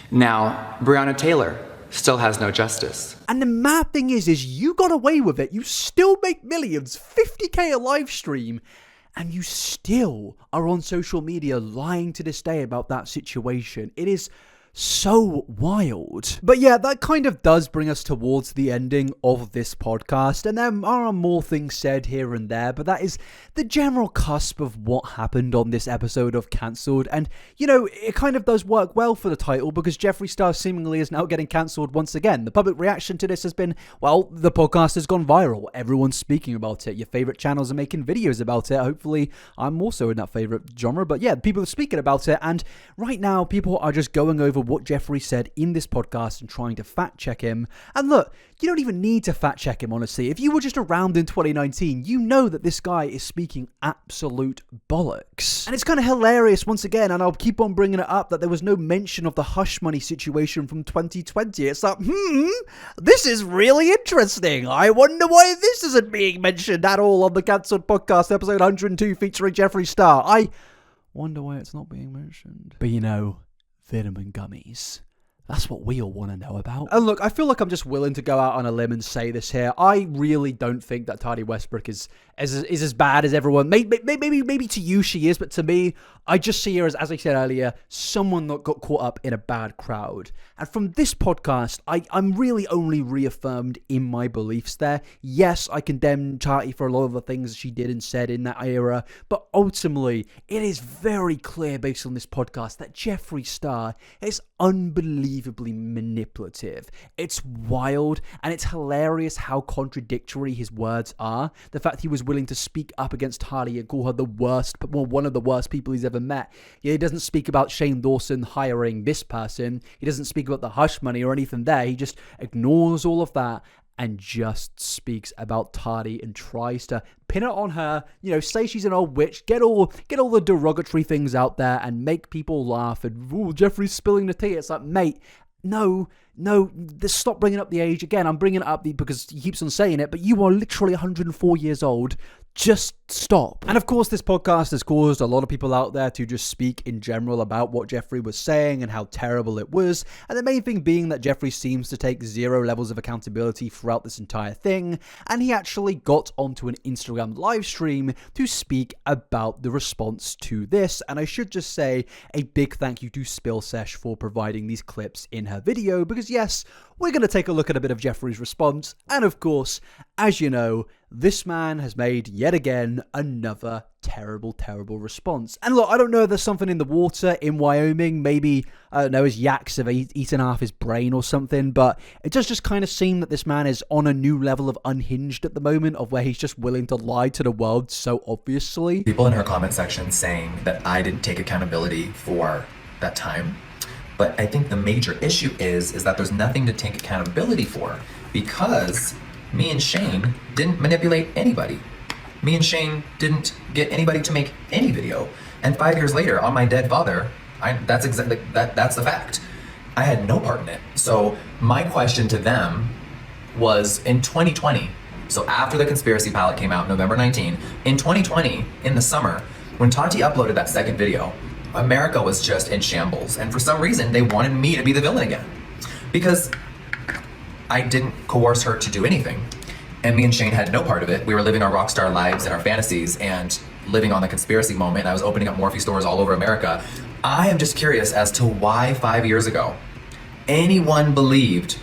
Now, Breonna Taylor still has no justice. And the mad thing is you got away with it. You still make millions, 50k a live stream, and you still are on social media lying to this day about that situation. It is so wild. But yeah, that kind of does bring us towards the ending of this podcast, and there are more things said here and there, but that is the general cusp of what happened on this episode of Cancelled. And you know, it kind of does work well for the title because Jeffree Star seemingly is now getting cancelled once again. The public reaction to this has been, well, the podcast has gone viral, everyone's speaking about it, your favorite channels are making videos about it. Hopefully I'm also in that favorite genre, but yeah, people are speaking about it, and right now people are just going over what Jeffree said in this podcast and trying to fact check him. And look, you don't even need to fact check him, honestly. If you were just around in 2019, you know that this guy is speaking absolute bollocks. And it's kind of hilarious once again, and I'll keep on bringing it up, that there was no mention of the hush money situation from 2020. It's like, this is really interesting. I wonder why this isn't being mentioned at all on the Cancelled Podcast, episode 102, featuring Jeffree Star. I wonder why it's not being mentioned. But you know, vitamin gummies. That's what we all want to know about. And look, I feel like I'm just willing to go out on a limb and say this here. I really don't think that Tati Westbrook is as bad as everyone. Maybe to you she is, but to me, I just see her as I said earlier, someone that got caught up in a bad crowd. And from this podcast, I'm really only reaffirmed in my beliefs there. Yes, I condemn Tati for a lot of the things she did and said in that era, but ultimately, it is very clear based on this podcast that Jeffree Star is unbelievably manipulative. It's wild, and it's hilarious how contradictory his words are. The fact he was willing to speak up against Tati and call her the worst, well, one of the worst people he's ever met. Yeah, he doesn't speak about Shane Dawson hiring this person. He doesn't speak about the hush money or anything there. He just ignores all of that and just speaks about Tati and tries to pin it on her, say she's an old witch, get all the derogatory things out there and make people laugh. And, ooh, Jeffree's spilling the tea. It's like, mate, no, stop bringing up the age again. I'm bringing it up because he keeps on saying it, but you are literally 104 years old. Just stop. And of course, this podcast has caused a lot of people out there to just speak in general about what Jeffree was saying and how terrible it was. And the main thing being that Jeffree seems to take 0 levels of accountability throughout this entire thing. And he actually got onto an Instagram live stream to speak about the response to this. And I should just say a big thank you to Spill Sesh for providing these clips in her video, because yes, we're going to take a look at a bit of Jeffree's response. And of course, as you know, this man has made yet again another terrible response. And look, I don't know if there's something in the water in Wyoming. Maybe, I don't know, his yaks have eaten half his brain or something. But it does just kind of seem that this man is on a new level of unhinged at the moment, of where he's just willing to lie to the world so obviously. People in her comment section saying that I didn't take accountability for that time. But I think the major issue is that there's nothing to take accountability for, because me and Shane didn't manipulate anybody. Me and Shane didn't get anybody to make any video. And 5 years later, on my dead father, that's the fact. I had no part in it. So my question to them was, in 2020, so after the conspiracy palette came out, November 19, in 2020, in the summer, when Tati uploaded that second video, America was just in shambles. And for some reason, they wanted me to be the villain again, because I didn't coerce her to do anything. And me and Shane had no part of it. We were living our rock star lives and our fantasies and living on the conspiracy moment. I was opening up Morphe stores all over America. I am just curious as to why 5 years ago anyone believed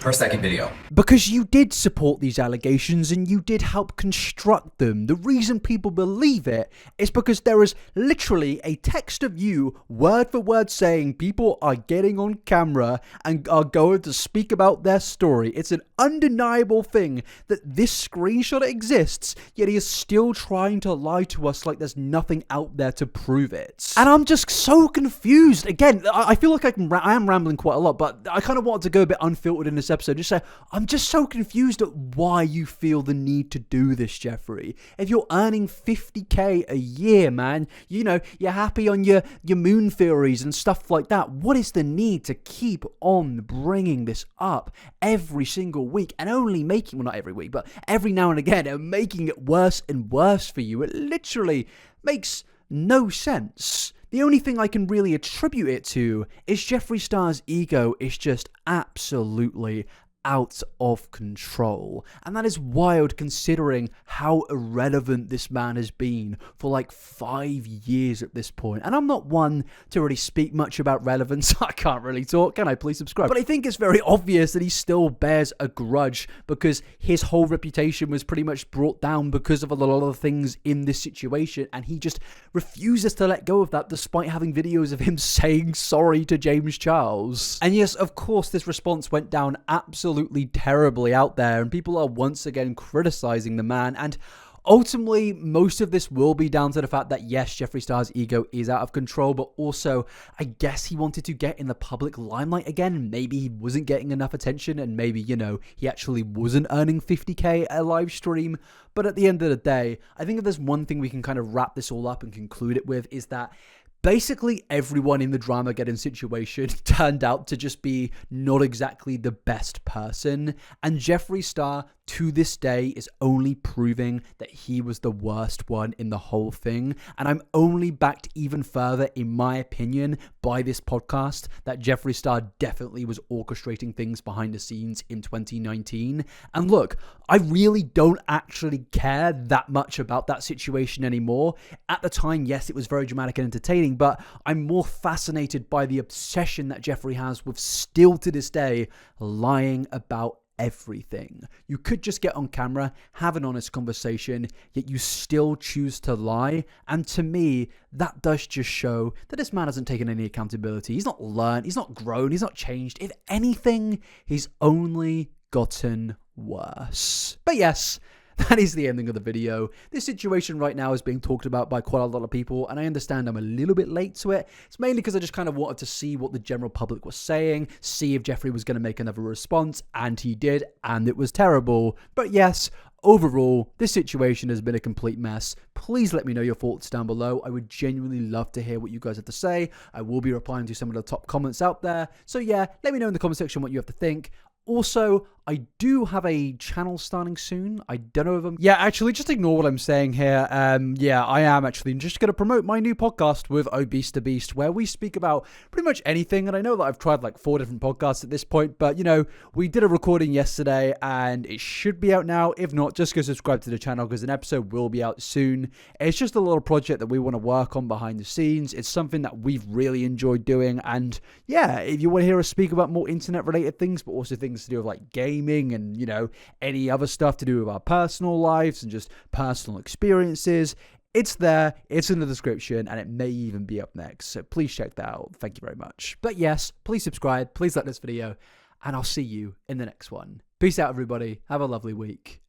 her second video. Because you did support these allegations and you did help construct them. The reason people believe it is because there is literally a text of you, word for word, saying people are getting on camera and are going to speak about their story. It's an undeniable thing that this screenshot exists, yet he is still trying to lie to us like there's nothing out there to prove it. And I'm just so confused. Again, I feel like I am rambling quite a lot, but I kind of wanted to go a bit unfiltered in this episode. Just say, I'm just so confused at why you feel the need to do this, Jeffree. If you're earning $50K a year, man, you're happy on your moon theories and stuff like that. What is the need to keep on bringing this up every single week and only making, well, not every week, but every now and again, and making it worse and worse for you? It literally makes no sense. The only thing I can really attribute it to is Jeffree Star's ego is just absolutely out of control. And that is wild, considering how irrelevant this man has been for like 5 years at this point. And I'm not one to really speak much about relevance. I can't really talk. Can I please subscribe? But I think it's very obvious that he still bears a grudge, because his whole reputation was pretty much brought down because of a lot of things in this situation, and he just refuses to let go of that, despite having videos of him saying sorry to James Charles. And yes, of course, this response went down absolutely terribly out there, and people are once again criticizing the man. And ultimately, most of this will be down to the fact that, yes, Jeffree Star's ego is out of control, but also, I guess he wanted to get in the public limelight again. Maybe he wasn't getting enough attention, and maybe, he actually wasn't earning $50K a live stream. But at the end of the day, I think if there's one thing we can kind of wrap this all up and conclude it with, is that basically everyone in the Dramageddon situation turned out to just be not exactly the best person. And Jeffree Star, to this day, is only proving that he was the worst one in the whole thing. And I'm only backed even further, in my opinion, by this podcast, that Jeffree Star definitely was orchestrating things behind the scenes in 2019. And look, I really don't actually care that much about that situation anymore. At the time, yes, it was very dramatic and entertaining, but I'm more fascinated by the obsession that Jeffree has with, still to this day, lying about everything. You could just get on camera, have an honest conversation, yet you still choose to lie. And to me, that does just show that this man hasn't taken any accountability. He's not learned, he's not grown, he's not changed. If anything, he's only gotten worse. But yes, that is the ending of the video. This situation right now is being talked about by quite a lot of people, and I understand I'm a little bit late to it. It's mainly because I just kind of wanted to see what the general public was saying, see if Jeffree was going to make another response, and he did, and it was terrible. But yes, overall, this situation has been a complete mess. Please let me know your thoughts down below. I would genuinely love to hear what you guys have to say. I will be replying to some of the top comments out there. So yeah, let me know in the comment section what you have to think. Also, I do have a channel starting soon. I don't know if I'm... Yeah, actually, just ignore what I'm saying here. Yeah, I am actually just going to promote my new podcast with Obese to Beast, where we speak about pretty much anything. And I know that I've tried like 4 different podcasts at this point, but, you know, we did a recording yesterday and it should be out now. If not, just go subscribe to the channel because an episode will be out soon. It's just a little project that we want to work on behind the scenes. It's something that we've really enjoyed doing. And yeah, if you want to hear us speak about more internet-related things, but also things to do with like gaming and, you know, any other stuff to do with our personal lives and just personal experiences, it's there, it's in the description, and it may even be up next. So please check that out. Thank you very much. But yes, please subscribe, please like this video, and I'll see you in the next one. Peace out, everybody. Have a lovely week.